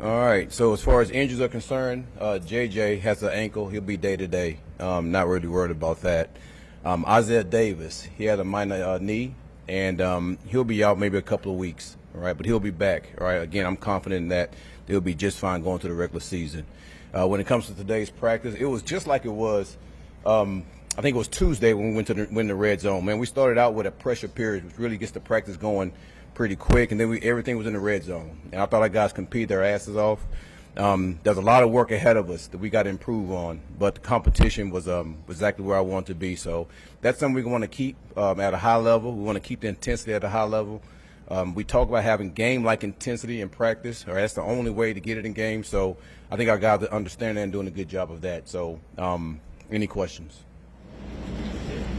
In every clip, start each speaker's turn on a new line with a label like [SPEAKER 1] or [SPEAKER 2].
[SPEAKER 1] All right. So as far as injuries are concerned, JJ has an ankle. He'll be day to day. Not really worried about that. Isaiah Davis, he had a minor knee, and he'll be out maybe a couple of weeks. All right, but he'll be back. All right. Again, I'm confident that they'll be just fine going to the regular season. When it comes to today's practice, it was just like it was. I think it was Tuesday when we went to the red zone. Man, we started out with a pressure period, which really gets the practice going pretty quick, and then everything was in the red zone. And I thought our guys competed their asses off. There's a lot of work ahead of us that we got to improve on, but the competition was exactly where I wanted to be. So that's something we want to keep at a high level. We want to keep the intensity at a high level. We talk about having game-like intensity in practice, or that's the only way to get it in games. So I think our guys understand that and doing a good job of that. So any questions?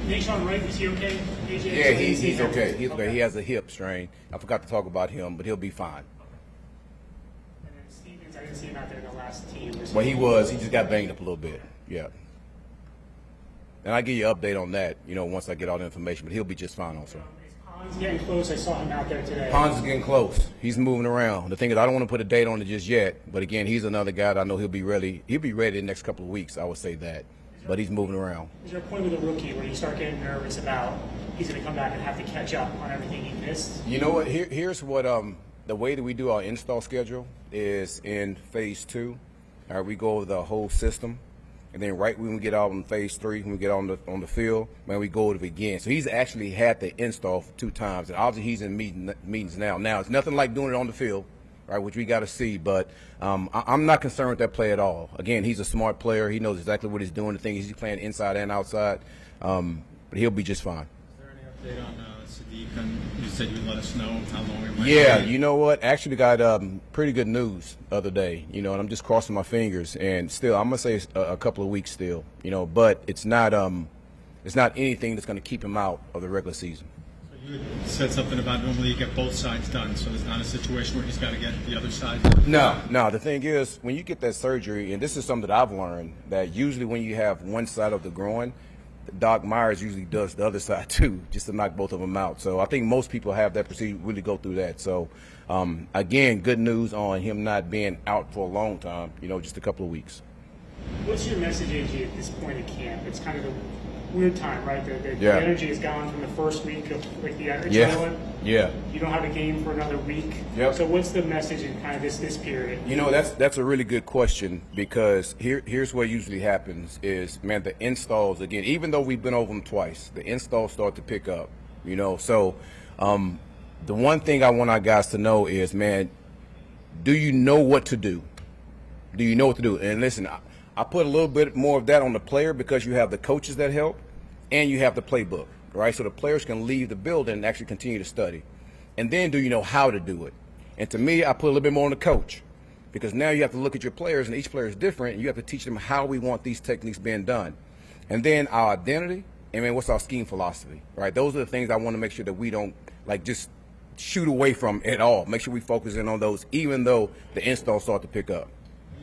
[SPEAKER 2] Nation Wright, is he okay? AJ,
[SPEAKER 1] yeah, he's okay. He's okay. He has a hip strain. I forgot to talk about him, but he'll be fine.
[SPEAKER 2] And then Stevens, I didn't see him out there in the last team.
[SPEAKER 1] Well, he was. He just got banged up a little bit. Yeah. And I'll give you an update on that, once I get all the information. But he'll be just fine also.
[SPEAKER 2] Is Pons getting close? I saw him out there today.
[SPEAKER 1] Pons is getting close. He's moving around. The thing is, I don't want to put a date on it just yet. But, again, he's another guy that I know he'll be ready. He'll be ready in the next couple of weeks, I would say that. But he's moving around.
[SPEAKER 2] Is there a point with a rookie where you start getting nervous about he's going to come back and have to catch up on everything he missed?
[SPEAKER 1] You know what? Here's what the way that we do our install schedule is in phase 2. All right, we go over the whole system, and then right when we get out in phase 3, when we get on the field, man, we go over it again. So he's actually had the install 2 times, and obviously he's in meetings now. Now it's nothing like doing it on the field. Right, which we got to see, but I'm not concerned with that play at all. Again, he's a smart player. He knows exactly what he's doing. The thing is, he's playing inside and outside, but he'll be just fine.
[SPEAKER 3] Is there any update on Sadiq? And you said you would let us know how long it might be.
[SPEAKER 1] Yeah, you know what? Actually, got pretty good news the other day. And I'm just crossing my fingers, and still, I'm gonna say it's a couple of weeks still. But it's not anything that's gonna keep him out of the regular season.
[SPEAKER 3] You said something about normally you get both sides done, so there's not a situation where he's got to get the other side done?
[SPEAKER 1] No. The thing is, when you get that surgery, and this is something that I've learned, that usually when you have one side of the groin, Doc Myers usually does the other side too, just to knock both of them out. So I think most people have that procedure, really go through that. So, again, good news on him not being out for a long time, just a couple of weeks.
[SPEAKER 2] What's your message, AJ, at this point in camp? It's kind of a weird time, right? The
[SPEAKER 1] Yeah.
[SPEAKER 2] energy is gone from the first week of the energy.
[SPEAKER 1] Yeah.
[SPEAKER 2] You don't have a game for another week.
[SPEAKER 1] Yep.
[SPEAKER 2] So what's the message in kind of this period?
[SPEAKER 1] That's a really good question, because here's what usually happens is, man, the installs, again, even though we've been over them twice, the installs start to pick up, So the one thing I want our guys to know is, man, do you know what to do? Do you know what to do? And listen, I put a little bit more of that on the player, because you have the coaches that help and you have the playbook, right? So the players can leave the building and actually continue to study. And then do you know how to do it? And to me, I put a little bit more on the coach, because now you have to look at your players, and each player is different, and you have to teach them how we want these techniques being done. And then our identity, and then what's our scheme philosophy, right? Those are the things I want to make sure that we don't just shoot away from at all. Make sure we focus in on those, even though the installs start to pick up.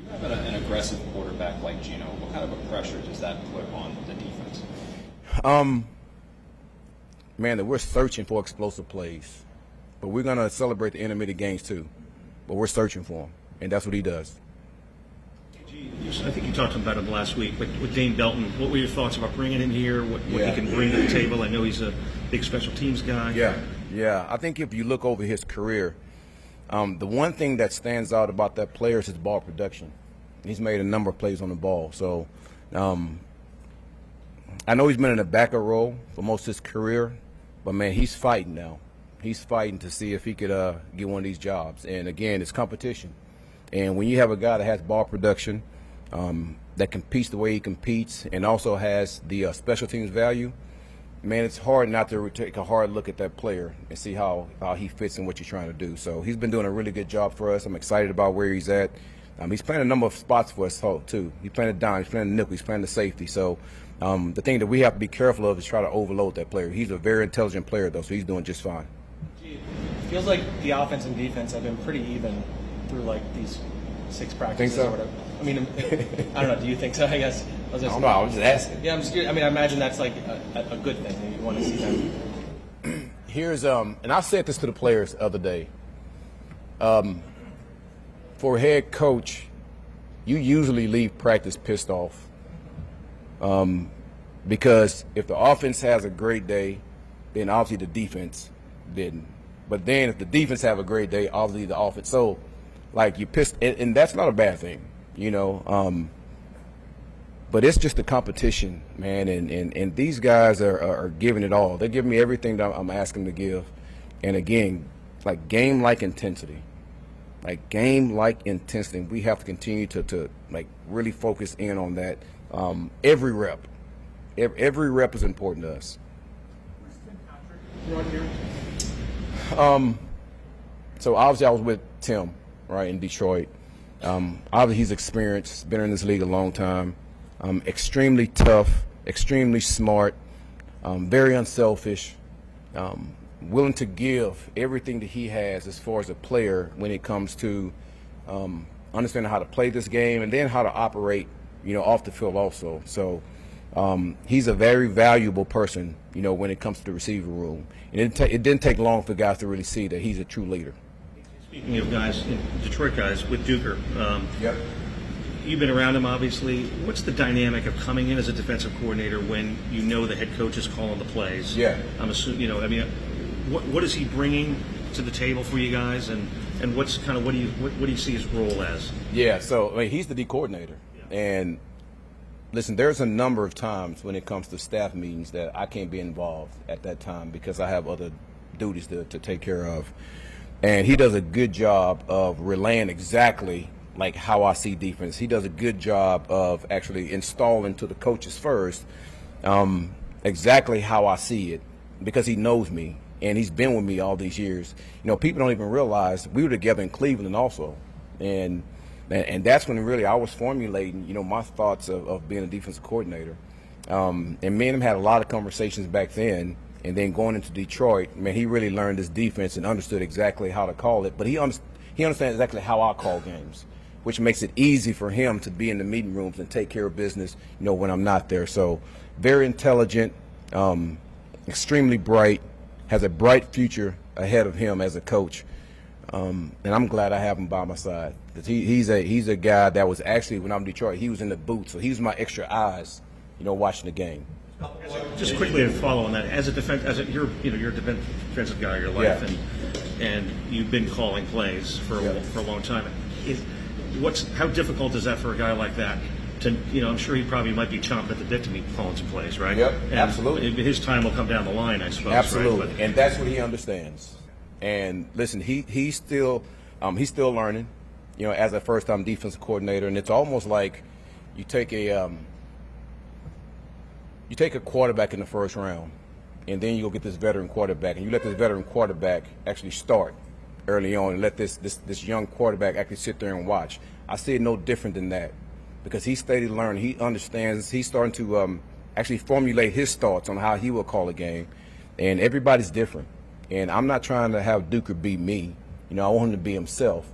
[SPEAKER 4] You have an aggressive quarterback like Geno. What kind of a pressure does that put on the defense?
[SPEAKER 1] Man, that we're searching for explosive plays, but we're gonna celebrate the intermediate games too. But we're searching for him, and that's what he does.
[SPEAKER 5] I think you talked about him last week, but with Dane Belton, what were your thoughts about bringing him here? What he can bring to the table? I know he's a big special teams guy.
[SPEAKER 1] Yeah. I think if you look over his career, the one thing that stands out about that player is his ball production. He's made a number of plays on the ball. So I know he's been in a backup role for most of his career, but, man, he's fighting now. He's fighting to see if he could get one of these jobs. And, again, it's competition. And when you have a guy that has ball production, that competes the way he competes, and also has the special teams value, man, it's hard not to take a hard look at that player and see how he fits in what you're trying to do. So he's been doing a really good job for us. I'm excited about where he's at. He's playing a number of spots for us, too. He's playing the dime, he's playing the nickel, he's playing the safety. So the thing that we have to be careful of is try to overload that player. He's a very intelligent player, though, so he's doing just fine.
[SPEAKER 6] It feels like the offense and defense have been pretty even through, these 6 practices
[SPEAKER 1] so?
[SPEAKER 6] or whatever. I mean, I don't know. Do you think so? I guess.
[SPEAKER 1] I don't know. I was just asking.
[SPEAKER 6] Yeah, I'm just curious. I mean, I imagine that's a good thing. You want to see them.
[SPEAKER 1] Here's and I said this to the players the other day. for a head coach, you usually leave practice pissed off. Because if the offense has a great day, then obviously the defense didn't. But then if the defense have a great day, obviously the offense. So, like, you pissed, and that's not a bad thing, you know. But it's just the competition, man, and these guys are giving it all. They're giving me everything that I'm asking them to give. And again, like game-like intensity. Like game-like intensity. We have to continue to like really focus in on that. Every rep. Every rep is important to us. So obviously I was with Tim, right, in Detroit. Obviously he's experienced, been in this league a long time. Extremely tough, extremely smart, very unselfish, willing to give everything that he has as far as a player when it comes to understanding how to play this game and then how to operate, you know, off the field also. So he's a very valuable person, you know, when it comes to the receiver room. And it didn't take long for guys to really see that he's a true leader.
[SPEAKER 5] Speaking of guys, Detroit guys, with Duker,
[SPEAKER 1] Yep.
[SPEAKER 5] you've been around him, obviously. What's the dynamic of coming in as a defensive coordinator when you know the head coach is calling the plays?
[SPEAKER 1] Yeah.
[SPEAKER 5] I'm assuming, you know, I mean, what is he bringing to the table for you guys, and what's kind of what do you see his role as?
[SPEAKER 1] Yeah, so I mean, he's the D coordinator, and listen, there's a number of times when it comes to staff meetings that I can't be involved at that time because I have other duties to take care of, and he does a good job of relaying exactly like how I see defense. He does a good job of actually installing to the coaches first exactly how I see it because he knows me. And he's been with me all these years. You know, people don't even realize we were together in Cleveland also. And that's when really I was formulating, you know, my thoughts of being a defensive coordinator. And me and him had a lot of conversations back then. And then going into Detroit, man, he really learned his defense and understood exactly how to call it. But he understands exactly how I call games, which makes it easy for him to be in the meeting rooms and take care of business, you know, when I'm not there. So very intelligent, extremely bright. Has a bright future ahead of him as a coach, and I'm glad I have him by my side. Because he's a guy that was actually, when I'm in Detroit, he was in the booth, so he was my extra eyes, you know, watching the game.
[SPEAKER 5] Just quickly to follow on that, you're a defensive guy your life,
[SPEAKER 1] Yeah.
[SPEAKER 5] and you've been calling plays for a long time. How difficult is that for a guy like that? I'm sure he probably might be chomping at the bit to be calling some plays, right?
[SPEAKER 1] Yep,
[SPEAKER 5] and
[SPEAKER 1] absolutely.
[SPEAKER 5] His time will come down the line, I suppose.
[SPEAKER 1] Absolutely,
[SPEAKER 5] right?
[SPEAKER 1] and that's what he understands. And listen, he's still learning, you know, as a first-time defensive coordinator. And it's almost like you take a quarterback in the first round, and then you go get this veteran quarterback, and you let this veteran quarterback actually start early on, and let this young quarterback actually sit there and watch. I see it no different than that. Because he's steady learning, he understands. He's starting to actually formulate his thoughts on how he will call a game, and everybody's different. And I'm not trying to have Duker be me. You know, I want him to be himself,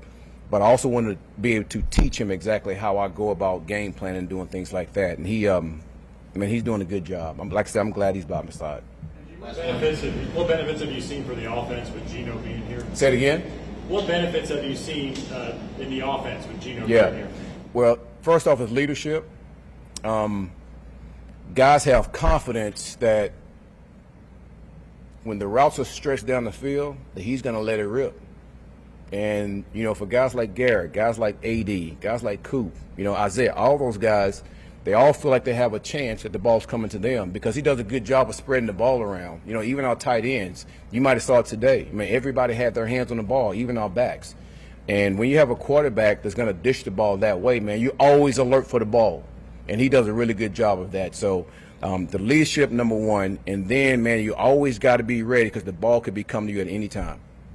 [SPEAKER 1] but I also want to be able to teach him exactly how I go about game planning and doing things like that. And he's doing a good job. Like I said, I'm glad he's by my side.
[SPEAKER 7] What benefits have you seen for the offense with Geno being here?
[SPEAKER 1] Say it again.
[SPEAKER 7] What benefits have you seen in the offense with Geno being
[SPEAKER 1] Yeah.
[SPEAKER 7] here?
[SPEAKER 1] Well, first off, his leadership. Guys have confidence that when the routes are stretched down the field, that he's going to let it rip. And, you know, for guys like Garrett, guys like AD, guys like Coop, you know, Isaiah, all those guys, they all feel like they have a chance that the ball's coming to them because he does a good job of spreading the ball around. You know, even our tight ends, you might have saw it today. I mean, everybody had their hands on the ball, even our backs. And when you have a quarterback that's going to dish the ball that way, man, you're always alert for the ball. And he does a really good job of that. So the leadership, number one. And then, man, you always got to be ready because the ball could be coming to you at any time.